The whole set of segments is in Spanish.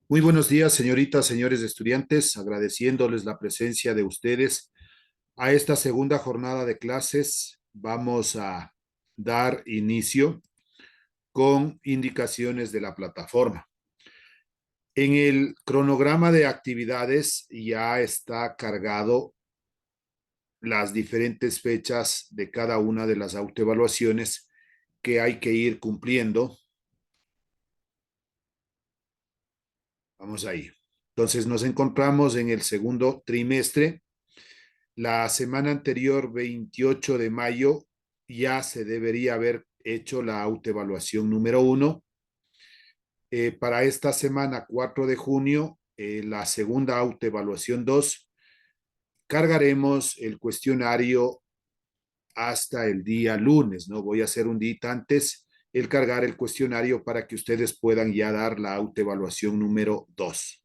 Muy buenos días, señoritas, señores estudiantes, agradeciéndoles la presencia de ustedes a esta segunda jornada de clases. Vamos a dar inicio con indicaciones de la plataforma. En el cronograma de actividades ya está cargado las diferentes fechas de cada una de las autoevaluaciones que hay que ir cumpliendo. Vamos ahí. Entonces nos encontramos en el segundo trimestre. La semana anterior, 28 de mayo, ya se debería haber hecho la autoevaluación número 1. Para esta semana, 4 de junio, la segunda autoevaluación 2. Cargaremos el cuestionario hasta el día lunes, ¿no? Voy a hacer un día antes el cargar el cuestionario para que ustedes puedan ya dar la autoevaluación número 2.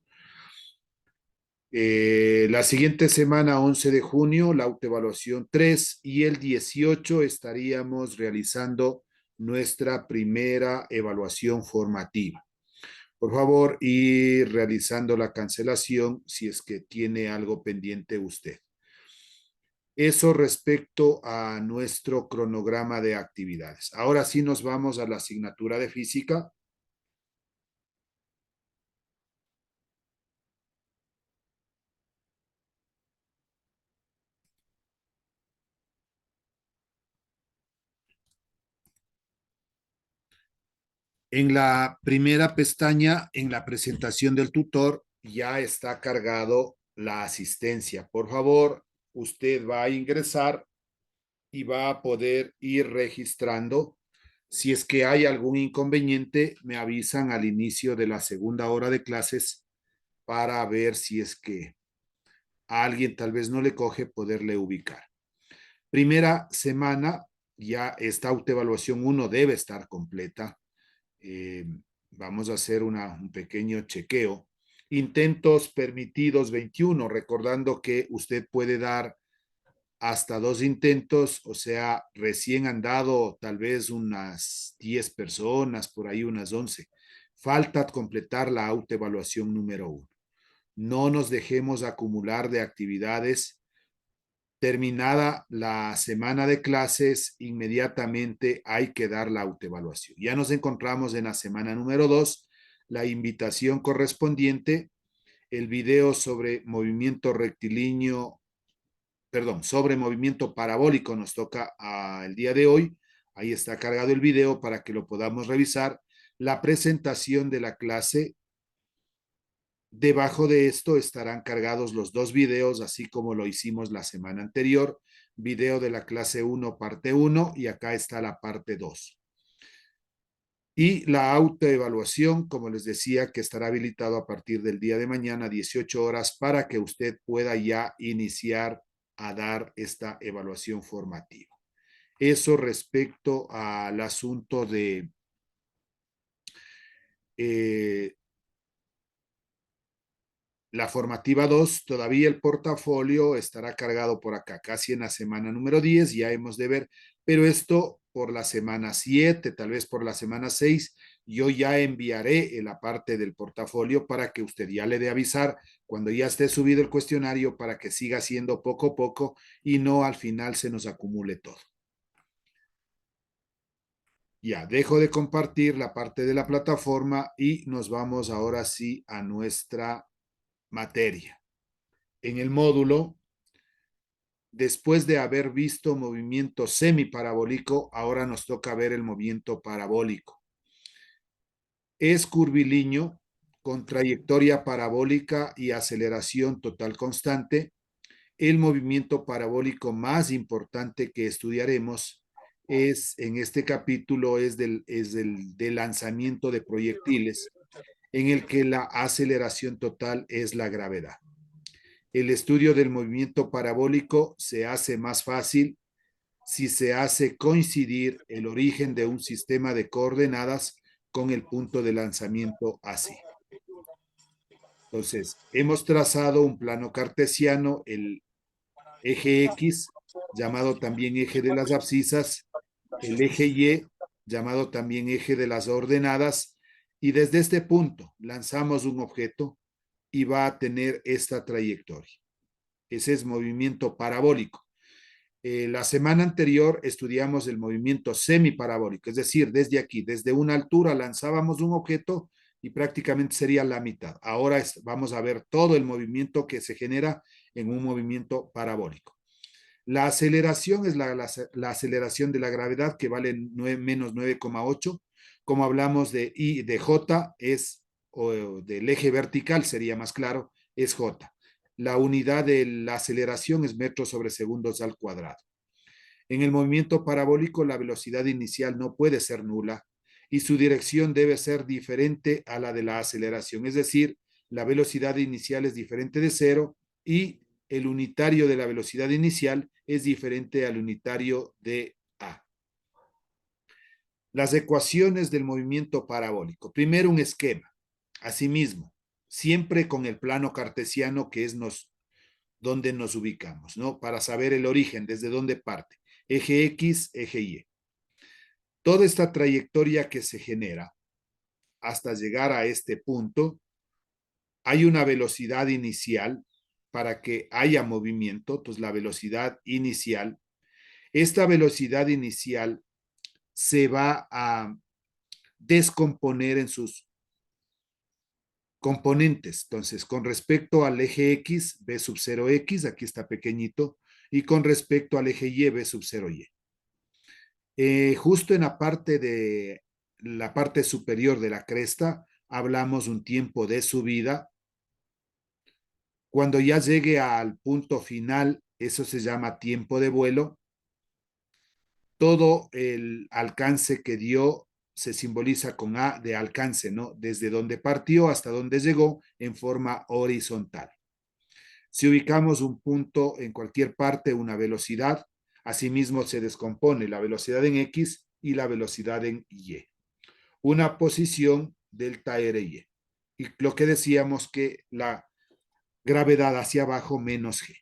La siguiente semana, 11 de junio, la autoevaluación 3 y el 18 estaríamos realizando nuestra primera evaluación formativa. Por favor, ir realizando la cancelación si es que tiene algo pendiente usted. Eso respecto a nuestro cronograma de actividades. Ahora sí nos vamos a la asignatura de física. En la primera pestaña, en la presentación del tutor, ya está cargado la asistencia. Por favor, usted va a ingresar y va a poder ir registrando. Si es que hay algún inconveniente, me avisan al inicio de la segunda hora de clases para ver si es que a alguien tal vez no le coge, poderle ubicar. Primera semana, ya esta autoevaluación 1 debe estar completa. Eh, Vamos a hacer un pequeño chequeo. Intentos permitidos 21, recordando que usted puede dar hasta 2 intentos, o sea, recién han dado tal vez unas 10 personas, por ahí unas 11. Falta completar la autoevaluación número 1. No nos dejemos acumular de actividades. Terminada la semana de clases, inmediatamente hay que dar la autoevaluación. Ya nos encontramos en la semana número 2, la invitación correspondiente, el video sobre movimiento rectilíneo, perdón, sobre movimiento parabólico nos toca el día de hoy. Ahí está cargado el video para que lo podamos revisar. La presentación de la clase. Debajo de esto estarán cargados los 2 videos, así como lo hicimos la semana anterior. Video de la clase 1, parte 1, y acá está la parte 2. Y la autoevaluación, como les decía, que estará habilitado a partir del día de mañana, 18 horas, para que usted pueda ya iniciar a dar esta evaluación formativa. Eso respecto al asunto de eh, la formativa 2, todavía el portafolio estará cargado por acá, casi en la semana número 10, ya hemos de ver, pero esto por la semana 7, tal vez por la semana 6, yo ya enviaré la parte del portafolio para que usted ya le dé avisar cuando ya esté subido el cuestionario para que siga haciendo poco a poco y no al final se nos acumule todo. Ya, dejo de compartir la parte de la plataforma y nos vamos ahora sí a nuestra materia. En el módulo, después de haber visto movimiento semiparabólico, ahora nos toca ver el movimiento parabólico. Es curvilíneo, con trayectoria parabólica y aceleración total constante. El movimiento parabólico más importante que estudiaremos es en este capítulo del lanzamiento de proyectiles, en el que la aceleración total es la gravedad. El estudio del movimiento parabólico se hace más fácil si se hace coincidir el origen de un sistema de coordenadas con el punto de lanzamiento así. Entonces, hemos trazado un plano cartesiano, el eje X, llamado también eje de las abscisas, el eje Y, llamado también eje de las ordenadas, Y desde este punto lanzamos un objeto y va a tener esta trayectoria. Ese es movimiento parabólico. La semana anterior estudiamos el movimiento semiparabólico, es decir, desde aquí, desde una altura lanzábamos un objeto y prácticamente sería la mitad. Ahora vamos a ver todo el movimiento que se genera en un movimiento parabólico. La aceleración es la aceleración de la gravedad que vale menos 9,8. Como hablamos de I de J, es, o del eje vertical sería más claro, es J. La unidad de la aceleración es metros sobre segundos al cuadrado. En el movimiento parabólico, la velocidad inicial no puede ser nula y su dirección debe ser diferente a la de la aceleración. Es decir, la velocidad inicial es diferente de cero y el unitario de la velocidad inicial es diferente al unitario de A. Las ecuaciones del movimiento parabólico. Primero un esquema. Asimismo, siempre con el plano cartesiano que es donde nos ubicamos, ¿no? Para saber el origen, desde dónde parte. Eje X, eje Y. Toda esta trayectoria que se genera hasta llegar a este punto, hay una velocidad inicial para que haya movimiento, entonces la velocidad inicial. Esta velocidad inicial se va a descomponer en sus componentes. Entonces, con respecto al eje X, B sub 0X, aquí está pequeñito, y con respecto al eje Y, B sub 0Y. Justo en la parte superior de la cresta, hablamos un tiempo de subida. Cuando ya llegue al punto final, eso se llama tiempo de vuelo. Todo el alcance que dio se simboliza con A de alcance, ¿no? Desde donde partió hasta donde llegó en forma horizontal. Si ubicamos un punto en cualquier parte, una velocidad, asimismo se descompone la velocidad en X y la velocidad en Y. Una posición delta RY. Y lo que decíamos que la gravedad hacia abajo menos G.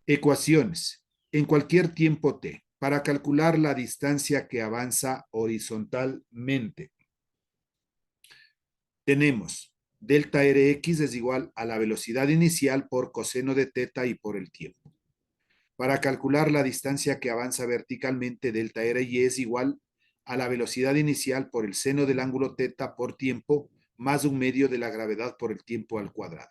Ecuaciones. En cualquier tiempo t, para calcular la distancia que avanza horizontalmente, tenemos delta Rx es igual a la velocidad inicial por coseno de teta y por el tiempo. Para calcular la distancia que avanza verticalmente, delta Ry es igual a la velocidad inicial por el seno del ángulo teta por tiempo más un medio de la gravedad por el tiempo al cuadrado.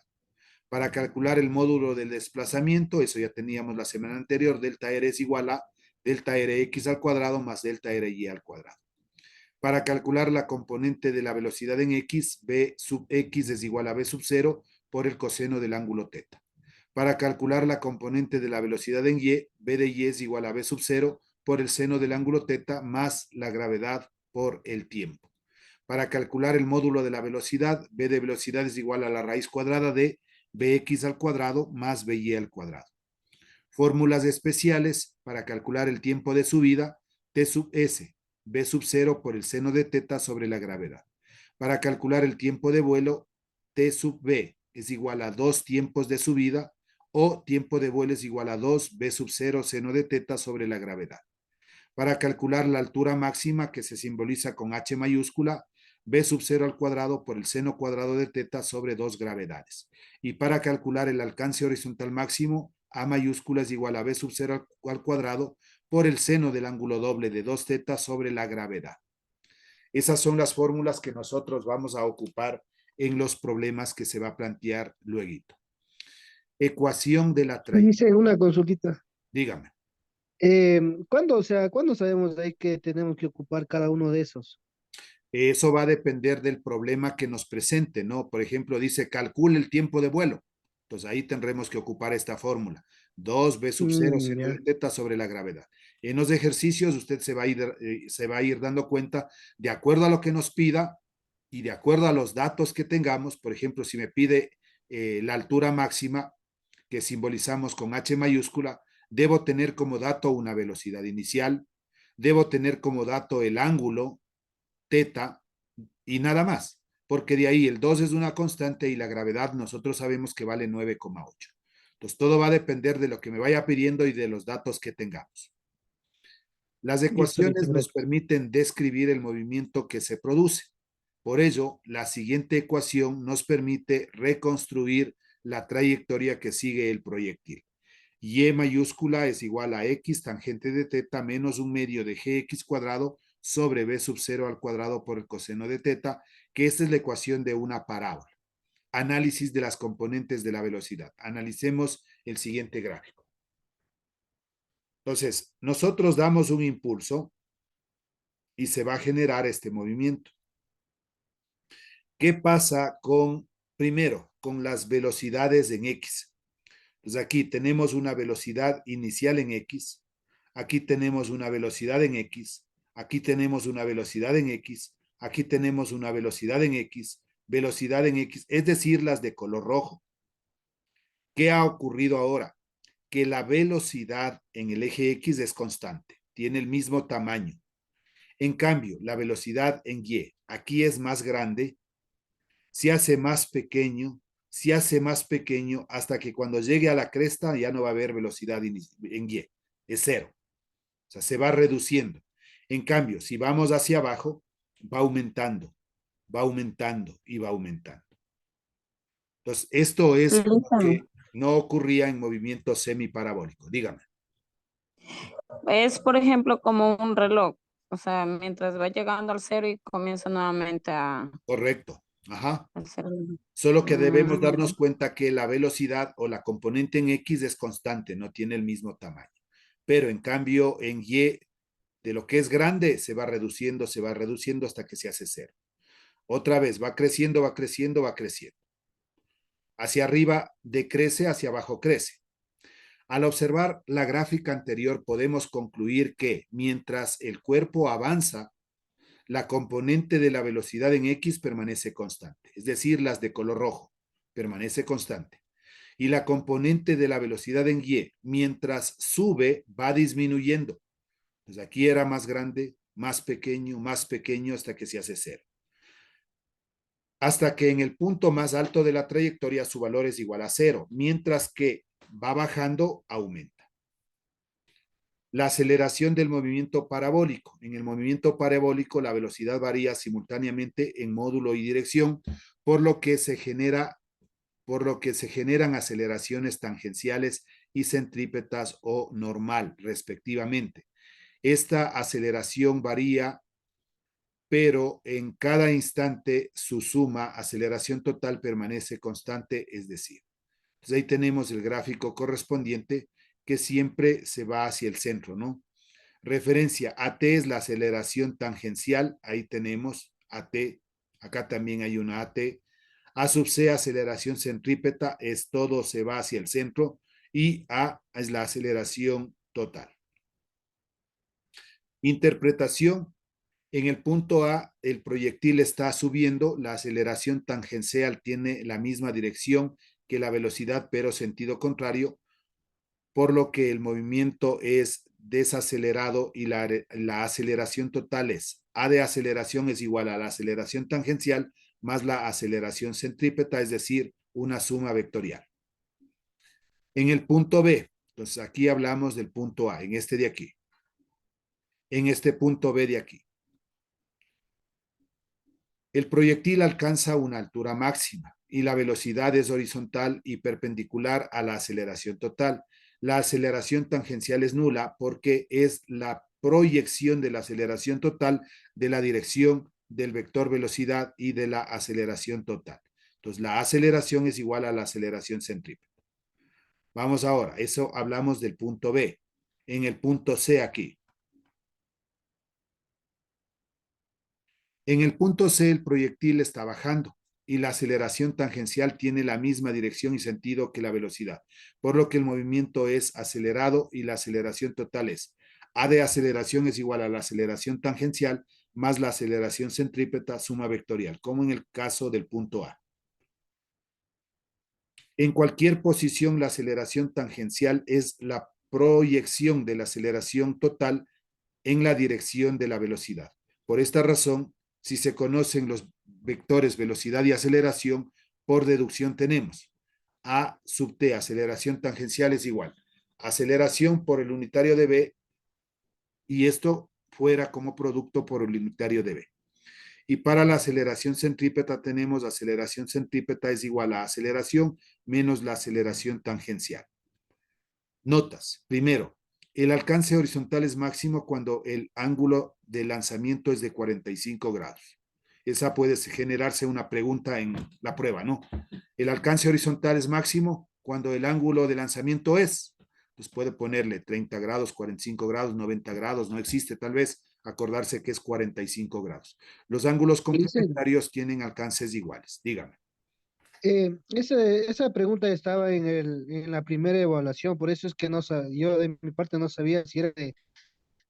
Para calcular el módulo del desplazamiento, eso ya teníamos la semana anterior, delta R es igual a delta Rx al cuadrado más delta Ry al cuadrado. Para calcular la componente de la velocidad en X, B sub X es igual a B sub 0 por el coseno del ángulo teta. Para calcular la componente de la velocidad en Y, B de Y es igual a B sub 0 por el seno del ángulo teta más la gravedad por el tiempo. Para calcular el módulo de la velocidad, B de velocidad es igual a la raíz cuadrada de Bx al cuadrado más By al cuadrado. Fórmulas especiales para calcular el tiempo de subida, T sub S, B sub 0 por el seno de teta sobre la gravedad. Para calcular el tiempo de vuelo, T sub B es igual a 2 tiempos de subida o tiempo de vuelo es igual a 2 B sub 0 seno de teta sobre la gravedad. Para calcular la altura máxima, que se simboliza con H mayúscula, B sub 0 al cuadrado por el seno cuadrado de teta sobre 2 gravedades. Y para calcular el alcance horizontal máximo, A mayúscula es igual a B sub 0 al cuadrado por el seno del ángulo doble de 2 teta sobre la gravedad. Esas son las fórmulas que nosotros vamos a ocupar en los problemas que se va a plantear luego. Ecuación de la trayectoria. Dice una consultita. Dígame. ¿Cuándo, o sea, cuándo sabemos de ahí que tenemos que ocupar cada uno de esos? Eso va a depender del problema que nos presente, ¿no? Por ejemplo, dice, calcule el tiempo de vuelo. Entonces ahí tendremos que ocupar esta fórmula. 2b sub 0 seno Ya. de teta sobre la gravedad. En los ejercicios usted se va a ir dando cuenta, de acuerdo a lo que nos pida y de acuerdo a los datos que tengamos, por ejemplo, si me pide la altura máxima, que simbolizamos con H mayúscula, debo tener como dato una velocidad inicial, debo tener como dato el ángulo, teta y nada más, porque de ahí el 2 es una constante y la gravedad nosotros sabemos que vale 9,8. Entonces todo va a depender de lo que me vaya pidiendo y de los datos que tengamos. Las Listo, listo, ecuaciones nos gracias. permiten describir el movimiento que se produce. Por ello, la siguiente ecuación nos permite reconstruir la trayectoria que sigue el proyectil. Y mayúscula es igual a x tangente de teta menos un medio de gx cuadrado sobre b sub 0 al cuadrado por el coseno de teta, que esta es la ecuación de una parábola. Análisis de las componentes de la velocidad. Analicemos el siguiente gráfico. Entonces, nosotros damos un impulso y se va a generar este movimiento. ¿Qué pasa con, primero, con las velocidades en x? Pues aquí tenemos una velocidad inicial en x, aquí tenemos una velocidad en x, aquí tenemos una velocidad en x, aquí tenemos una velocidad en x, es decir, las de color rojo. ¿Qué ha ocurrido ahora? Que la velocidad en el eje x es constante, tiene el mismo tamaño. En cambio, la velocidad en y aquí es más grande, se hace más pequeño, se hace más pequeño hasta que cuando llegue a la cresta ya no va a haber velocidad en y, es cero. O sea, se va reduciendo. En cambio, si vamos hacia abajo, va aumentando, va aumentando y va aumentando. Entonces, esto es lo Listo. que no ocurría en movimiento semiparabólico. Dígame. Es, por ejemplo, como un reloj. O sea, mientras va llegando al cero y comienza nuevamente Correcto. Ajá. al cero. Solo que debemos darnos Mm, cuenta que la velocidad o la componente en X es constante, no tiene el mismo tamaño. Pero en cambio, en Y, de lo que es grande, se va reduciendo hasta que se hace cero. Otra vez, va creciendo, va creciendo, va creciendo. Hacia arriba decrece, hacia abajo crece. Al observar la gráfica anterior, podemos concluir que mientras el cuerpo avanza, la componente de la velocidad en X permanece constante, es decir, las de color rojo, permanece constante. Y la componente de la velocidad en Y, mientras sube, va disminuyendo. Pues aquí era más grande, más pequeño, hasta que se hace cero. Hasta que en el punto más alto de la trayectoria su valor es igual a cero, mientras que va bajando, aumenta. La aceleración del movimiento parabólico. En el movimiento parabólico la velocidad varía simultáneamente en módulo y dirección, por lo que se generan aceleraciones tangenciales y centrípetas o normal, respectivamente. Esta aceleración varía, pero en cada instante su suma, aceleración total, permanece constante, es decir. Entonces ahí tenemos el gráfico correspondiente que siempre se va hacia el centro, ¿no? Referencia, AT es la aceleración tangencial, ahí tenemos AT, acá también hay una AT. A sub C, aceleración centrípeta, es todo se va hacia el centro, y A es la aceleración total. Interpretación, en el punto A, el proyectil está subiendo, la aceleración tangencial tiene la misma dirección que la velocidad, pero sentido contrario, por lo que el movimiento es desacelerado y la aceleración total es A de aceleración es igual a la aceleración tangencial más la aceleración centrípeta, es decir, una suma vectorial. En el punto B, entonces aquí hablamos del punto A, en este de aquí, en este punto B de aquí. El proyectil alcanza una altura máxima y la velocidad es horizontal y perpendicular a la aceleración total. La aceleración tangencial es nula porque es la proyección de la aceleración total de la dirección del vector velocidad y de la aceleración total. Entonces, la aceleración es igual a la aceleración centrípeta. Vamos ahora, eso hablamos del punto B. En el punto C aquí. En el punto C, el proyectil está bajando y la aceleración tangencial tiene la misma dirección y sentido que la velocidad, por lo que el movimiento es acelerado y la aceleración total es A de aceleración es igual a la aceleración tangencial más la aceleración centrípeta suma vectorial, como en el caso del punto A. En cualquier posición, la aceleración tangencial es la proyección de la aceleración total en la dirección de la velocidad. Por esta razón, si se conocen los vectores velocidad y aceleración, por deducción tenemos A sub t, aceleración tangencial es igual. Aceleración por el unitario de B y esto fuera como producto por el unitario de B. Y para la aceleración centrípeta tenemos aceleración centrípeta es igual a aceleración menos la aceleración tangencial. Notas. Primero, el alcance horizontal es máximo cuando el ángulo de lanzamiento es de 45 grados. Esa puede generarse una pregunta en la prueba, ¿no? El alcance horizontal es máximo cuando el ángulo de lanzamiento es. Pues puede ponerle 30 grados, 45 grados, 90 grados, no existe tal vez, acordarse que es 45 grados. Los ángulos Dice, complementarios tienen alcances iguales. Dígame. esa pregunta estaba en la primera evaluación, por eso es que yo de mi parte no sabía si era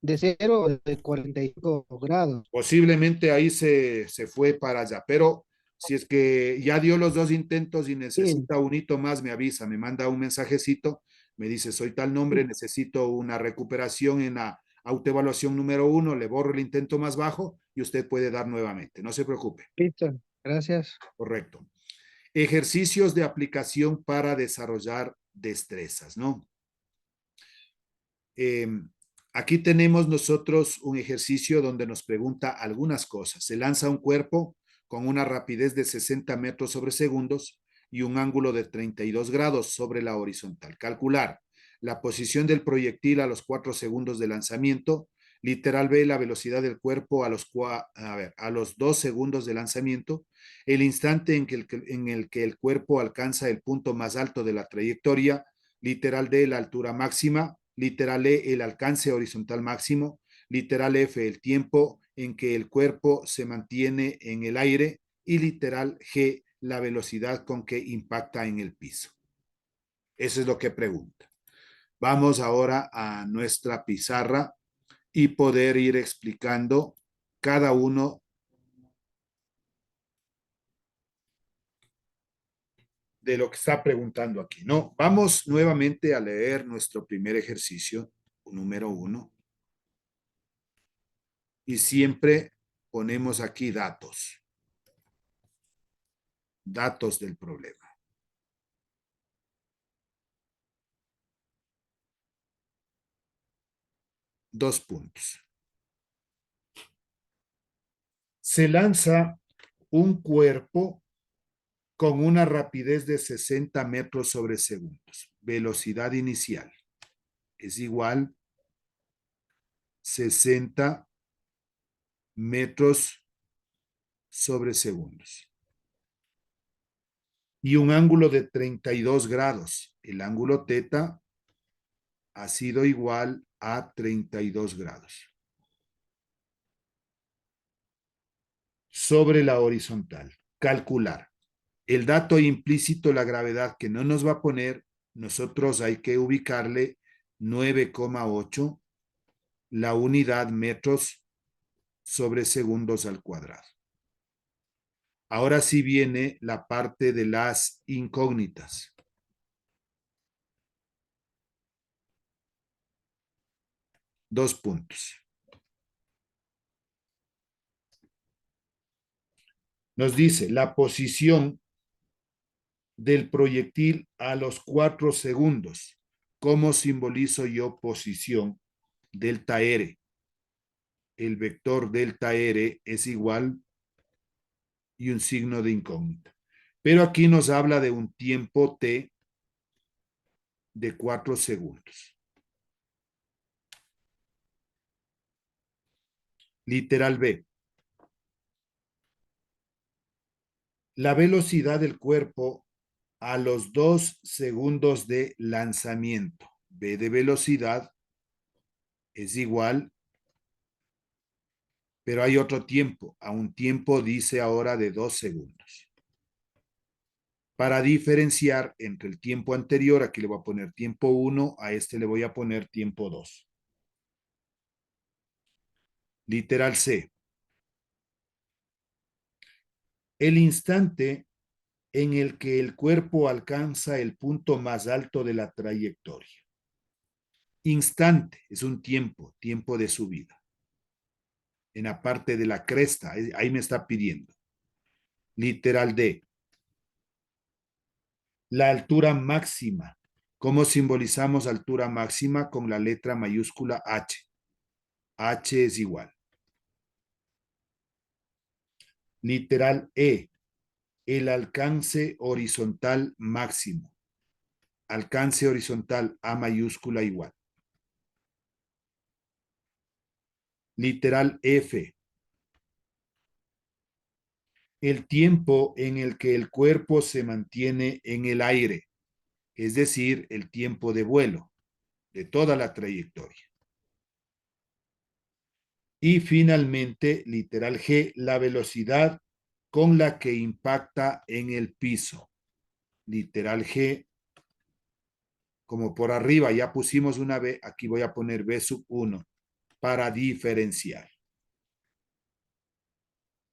de 0 o de 45 grados. Posiblemente ahí se fue para allá, pero si es que ya dio los dos intentos y Sí, necesita un hito más, me avisa, me manda un mensajecito, me dice, soy tal nombre, sí, necesito una recuperación en la autoevaluación número 1, le borro el intento más bajo y usted puede dar nuevamente, no se preocupe, listo, gracias. correcto. Ejercicios de aplicación para desarrollar destrezas, ¿no? Eh, Aquí tenemos nosotros un ejercicio donde nos pregunta algunas cosas. Se lanza un cuerpo con una rapidez de 60 metros sobre segundos y un ángulo de 32 grados sobre la horizontal. Calcular la posición del proyectil a los 4 segundos de lanzamiento. Literal B, la velocidad del cuerpo a los 2 segundos de lanzamiento, el instante en el que el cuerpo alcanza el punto más alto de la trayectoria. Literal D, la altura máxima. Literal E, el alcance horizontal máximo. Literal F, el tiempo en que el cuerpo se mantiene en el aire. Y literal G, la velocidad con que impacta en el piso. Eso es lo que pregunta. Vamos ahora a nuestra pizarra y poder ir explicando cada uno de lo que está preguntando aquí, ¿no? Vamos nuevamente a leer nuestro primer ejercicio, número 1, y siempre ponemos aquí datos del problema. 2 puntos. Se lanza un cuerpo con una rapidez de 60 metros sobre segundos. Velocidad inicial es igual 60 metros sobre segundos. Y un ángulo de 32 grados. El ángulo teta ha sido igual a 32 grados sobre la horizontal. Calcular. El dato implícito, la gravedad que no nos va a poner, nosotros hay que ubicarle 9,8 la unidad metros sobre segundos al cuadrado. Ahora sí viene la parte de las incógnitas. 2 puntos. Nos dice la posición del proyectil a los 4 segundos. ¿Cómo simbolizo yo posición? Delta R. El vector delta R es igual y un signo de incógnita. Pero aquí nos habla de un tiempo T de 4 segundos. Literal B. La velocidad del cuerpo a los 2 segundos de lanzamiento. B de velocidad es igual, pero hay otro tiempo. A un tiempo dice ahora de 2 segundos. Para diferenciar entre el tiempo anterior, aquí le voy a poner tiempo 1, a este le voy a poner tiempo 2. Literal C. El instante en el que el cuerpo alcanza el punto más alto de la trayectoria. Instante es un tiempo de subida. En la parte de la cresta, ahí me está pidiendo. Literal D. La altura máxima. ¿Cómo simbolizamos altura máxima? Con la letra mayúscula H. H es igual. Literal E, el alcance horizontal máximo. Alcance horizontal A mayúscula igual. Literal F, el tiempo en el que el cuerpo se mantiene en el aire, es decir, el tiempo de vuelo de toda la trayectoria. Y finalmente, literal G, la velocidad con la que impacta en el piso. Literal G, como por arriba ya pusimos una B, aquí voy a poner B sub 1 para diferenciar.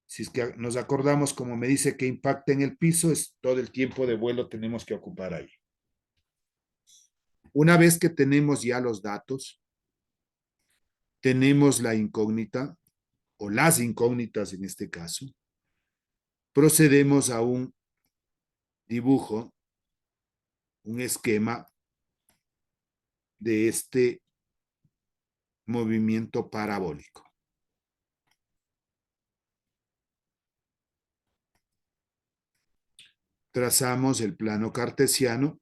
Si es que nos acordamos, como me dice que impacta en el piso, es todo el tiempo de vuelo tenemos que ocupar ahí. Una vez que tenemos ya los datos, tenemos la incógnita o las incógnitas en este caso, procedemos a un dibujo, un esquema de este movimiento parabólico. Trazamos el plano cartesiano,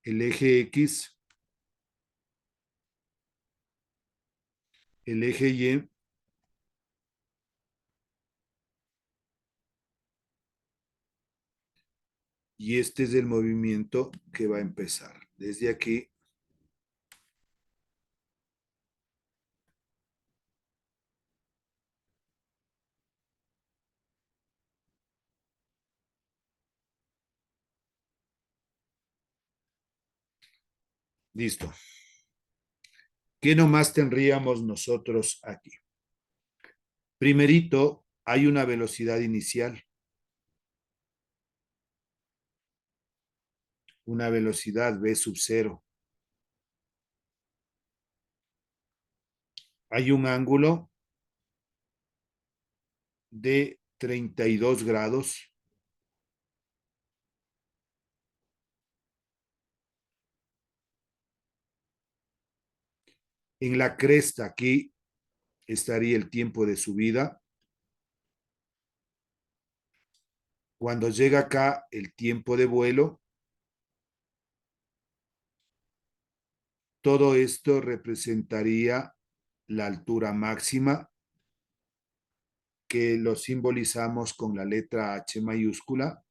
el eje X, el eje Y, y este es el movimiento que va a empezar. Desde aquí listo. ¿Qué nomás tendríamos nosotros aquí? Primerito, hay una velocidad inicial. Una velocidad v sub 0. Hay un ángulo de 32 grados. En la cresta aquí estaría el tiempo de subida. Cuando llega acá el tiempo de vuelo, todo esto representaría la altura máxima, que lo simbolizamos con la letra H mayúscula,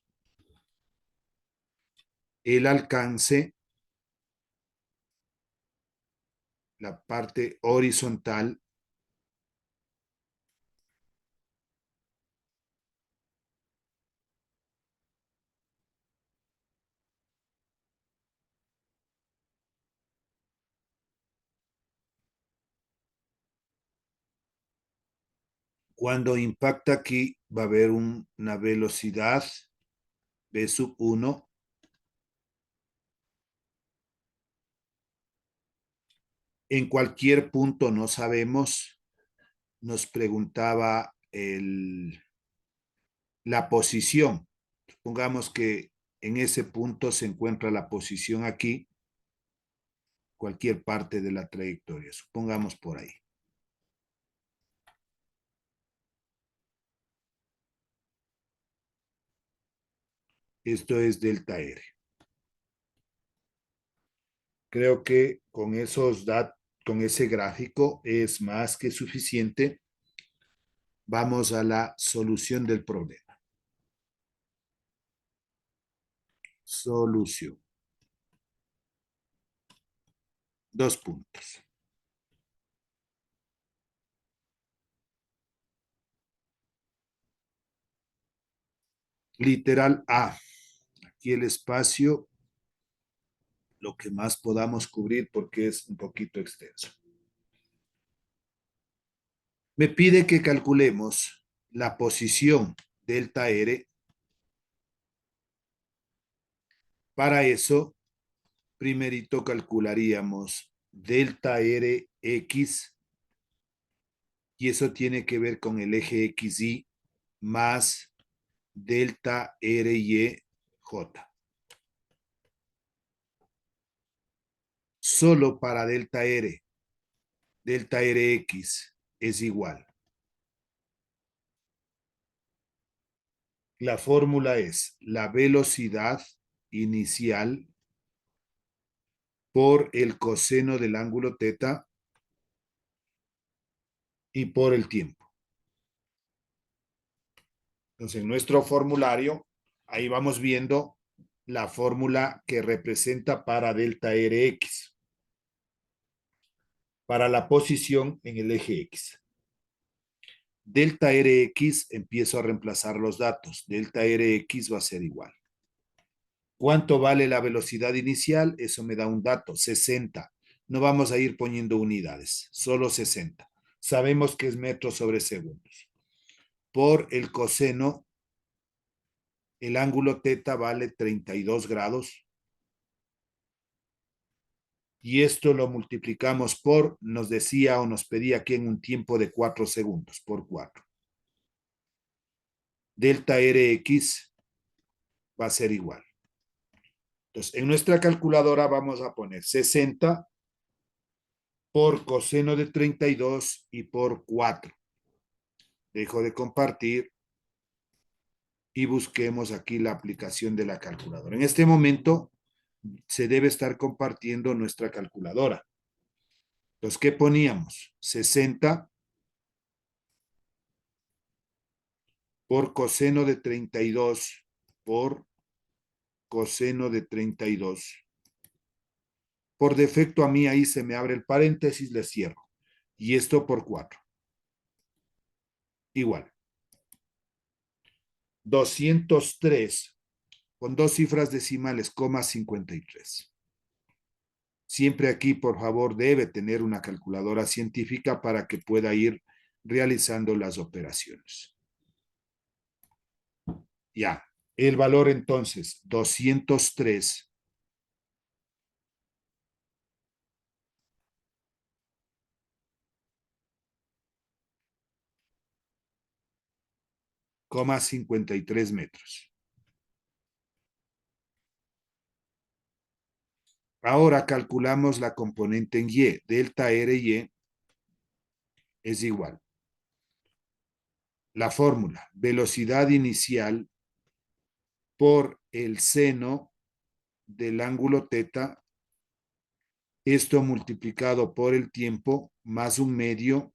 el alcance, la parte horizontal, cuando impacta aquí va a haber una velocidad v sub 1. En cualquier punto no sabemos, nos preguntaba la posición. Supongamos que en ese punto se encuentra la posición aquí, cualquier parte de la trayectoria, supongamos por ahí. Esto es delta R. Creo que con esos datos, con ese gráfico es más que suficiente. Vamos a la solución del problema. Solución. Dos puntos. Literal A. Aquí el espacio, lo que más podamos cubrir porque es un poquito extenso. Me pide que calculemos la posición delta R. Para eso, primerito calcularíamos delta R X, y eso tiene que ver con el eje XY más delta RY J. solo para delta R. Delta Rx es igual. La fórmula es la velocidad inicial por el coseno del ángulo teta y por el tiempo. Entonces, en nuestro formulario, ahí vamos viendo la fórmula que representa para delta Rx, para la posición en el eje X. Delta Rx, empiezo a reemplazar los datos. Delta Rx va a ser igual. ¿Cuánto vale la velocidad inicial? Eso me da un dato, 60. No vamos a ir poniendo unidades, solo 60. Sabemos que es metros sobre segundos. Por el coseno, el ángulo teta vale 32 grados. Y esto lo multiplicamos por, nos decía o nos pedía aquí en un tiempo de 4 segundos, por 4. Delta Rx va a ser igual. Entonces, en nuestra calculadora vamos a poner 60 por coseno de 32 y por 4. Dejo de compartir y busquemos aquí la aplicación de la calculadora. En este momento se debe estar compartiendo nuestra calculadora. Entonces, ¿qué poníamos? 60 por coseno de 32 por coseno de 32. Por defecto a mí ahí se me abre el paréntesis, le cierro. Y esto por 4. Igual. 203 con dos cifras decimales, coma 53. Siempre aquí, por favor, debe tener una calculadora científica para que pueda ir realizando las operaciones. Ya, el valor entonces, 203,53 metros. Ahora calculamos la componente en Y. Delta RY es igual. La fórmula, velocidad inicial por el seno del ángulo teta, esto multiplicado por el tiempo más un medio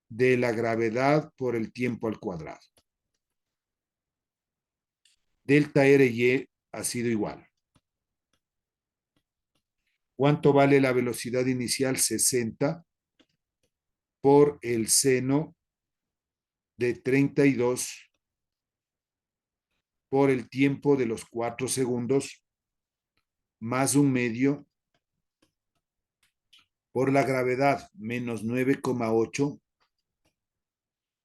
de la gravedad por el tiempo al cuadrado. Delta RY ha sido igual. ¿Cuánto vale la velocidad inicial? 60 por el seno de 32 por el tiempo de los 4 segundos más un medio por la gravedad menos 9,8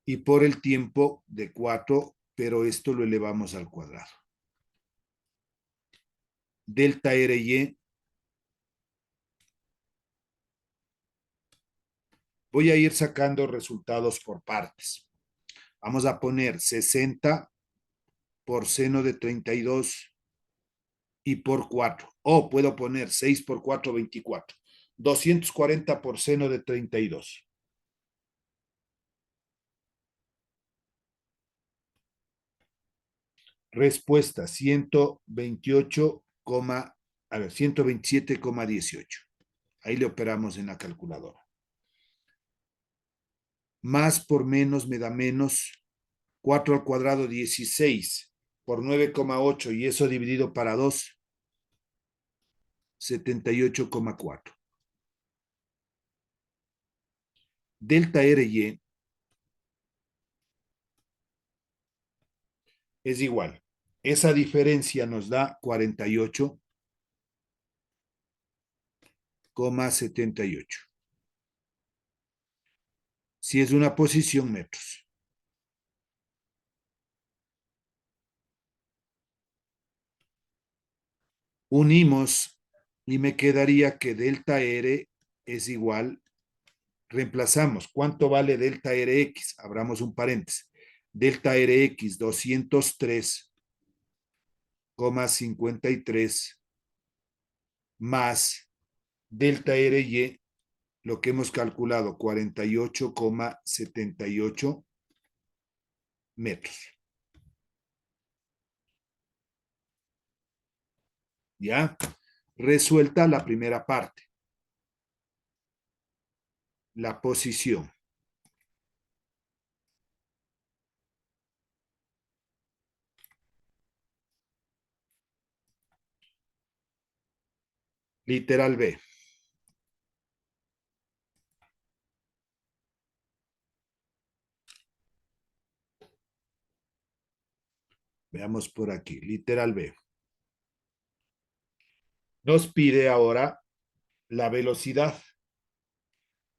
y por el tiempo de 4, pero esto lo elevamos al cuadrado. Delta RY. Voy a ir sacando resultados por partes. Vamos a poner 60 por seno de 32 y por 4. O puedo poner 6 por 4, 24. 240 por seno de 32. Respuesta 127,18. Ahí le operamos en la calculadora. Más por menos me da menos 4 al cuadrado 16 por 9,8 y eso dividido para 2, 78,4. Delta RY es igual. Esa diferencia nos da 48,78. Si es una posición, metros. Unimos y me quedaría que delta R es igual. Reemplazamos. ¿Cuánto vale delta Rx? Abramos un paréntesis. Delta Rx 203,53 más delta RY, lo que hemos calculado, 48,78 metros. ¿Ya? Resuelta la primera parte. La posición. Literal B. Veamos por aquí. Literal B. Nos pide ahora la velocidad.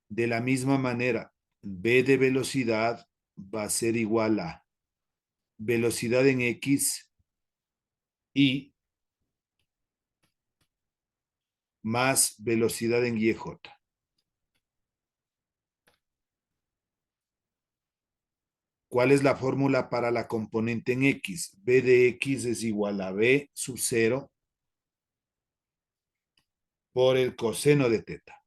De la misma manera, B de velocidad va a ser igual a velocidad en X y más velocidad en YJ. ¿Cuál es la fórmula para la componente en X? B de X es igual a B sub 0 por el coseno de teta.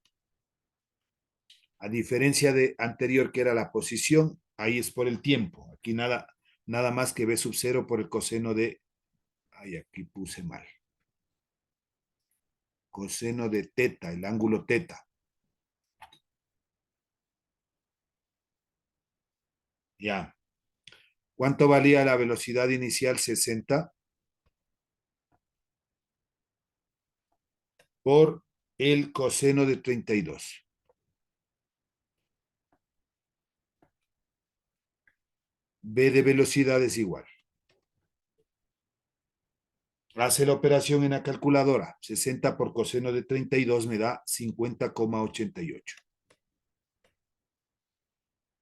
A diferencia de anterior que era la posición, ahí es por el tiempo. Aquí nada más que B sub 0 por el coseno de... Ay, aquí puse mal. Coseno de teta, el ángulo teta. Ya. ¿Cuánto valía la velocidad inicial? 60 por el coseno de 32. B de velocidad es igual. Hace la operación en la calculadora. 60 por coseno de 32 me da 50,88.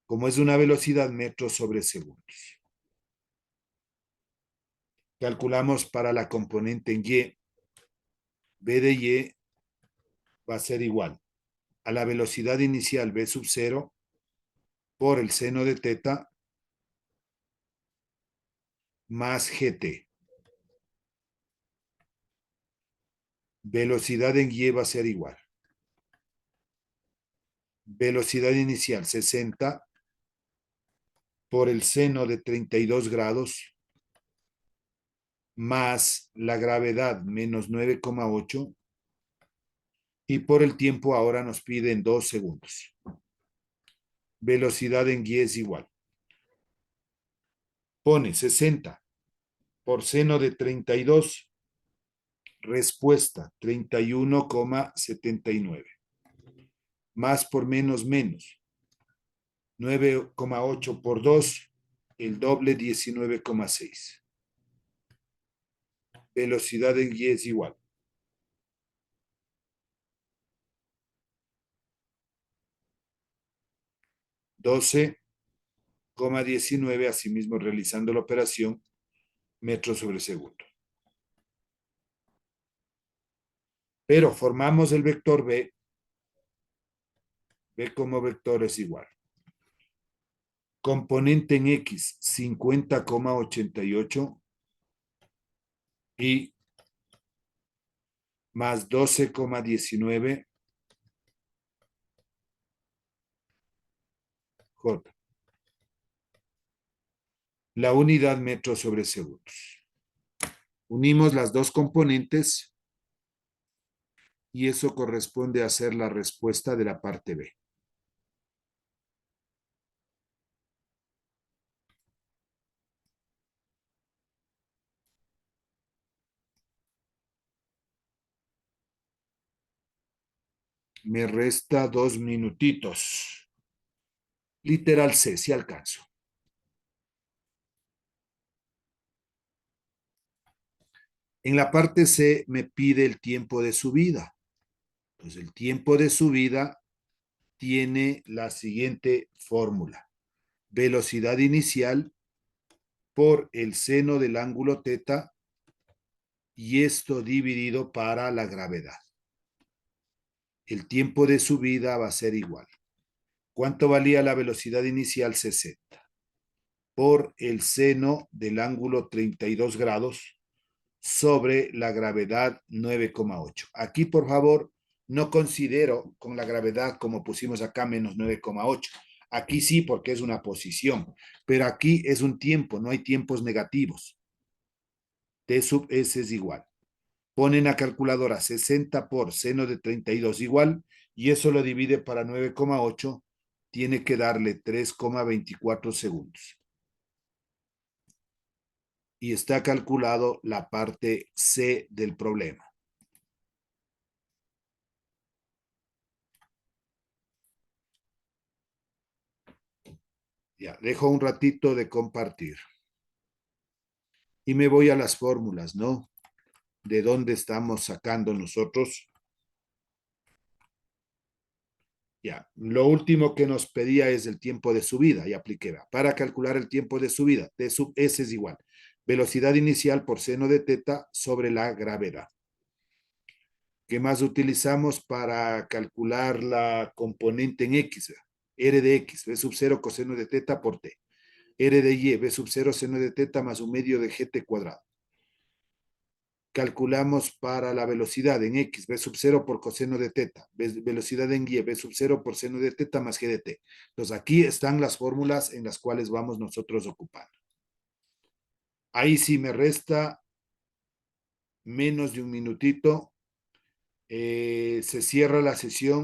Como es una velocidad metros sobre segundos. Calculamos para la componente en Y. B de Y va a ser igual a la velocidad inicial B sub 0 por el seno de teta más GT. Velocidad en Y va a ser igual. Velocidad inicial 60 por el seno de 32 grados más la gravedad menos 9,8 y por el tiempo ahora nos piden 2 segundos. Velocidad en Y es igual. Pone 60 por seno de 32, respuesta 31,79. Más por menos menos. 9,8 por 2, el doble 19,6. Velocidad en Y es igual. 12,19, asimismo realizando la operación, metros sobre segundo. Pero formamos el vector B. B como vector es igual. Componente en X, 50,88 y más 12,19 J. La unidad metros sobre segundos. Unimos las dos componentes y eso corresponde a ser la respuesta de la parte B. Me resta 2 minutitos. Literal C, si alcanzo. En la parte C me pide el tiempo de subida. Entonces, el tiempo de subida tiene la siguiente fórmula. Velocidad inicial por el seno del ángulo teta y esto dividido para la gravedad. El tiempo de subida va a ser igual. ¿Cuánto valía la velocidad inicial? 60. Por el seno del ángulo 32 grados sobre la gravedad 9,8. Aquí, por favor, No considero con la gravedad como pusimos acá menos 9,8. Aquí sí, porque es una posición, pero aquí es un tiempo, no hay tiempos negativos. T sub S es igual. Ponen a calculadora 60 por seno de 32 igual, y eso lo divide para 9,8, tiene que darle 3,24 segundos. Y está calculado la parte C del problema. Ya, dejo un ratito de compartir. Y me voy a las fórmulas, ¿no? De dónde estamos sacando nosotros. Ya, lo último que nos pedía es el tiempo de subida y apliqué. Para calcular el tiempo de subida, T sub S es igual. Velocidad inicial por seno de teta sobre la gravedad. ¿Qué más utilizamos para calcular la componente en X? R de X, B sub 0 coseno de teta por T. R de Y, B sub 0 seno de teta más un medio de GT cuadrado. Calculamos para la velocidad en X, B sub 0 por coseno de teta, velocidad en Y, B sub 0 por seno de teta más G de T. Entonces aquí están las fórmulas en las cuales vamos nosotros ocupando. Ahí sí me resta menos de un minutito. Se cierra la sesión.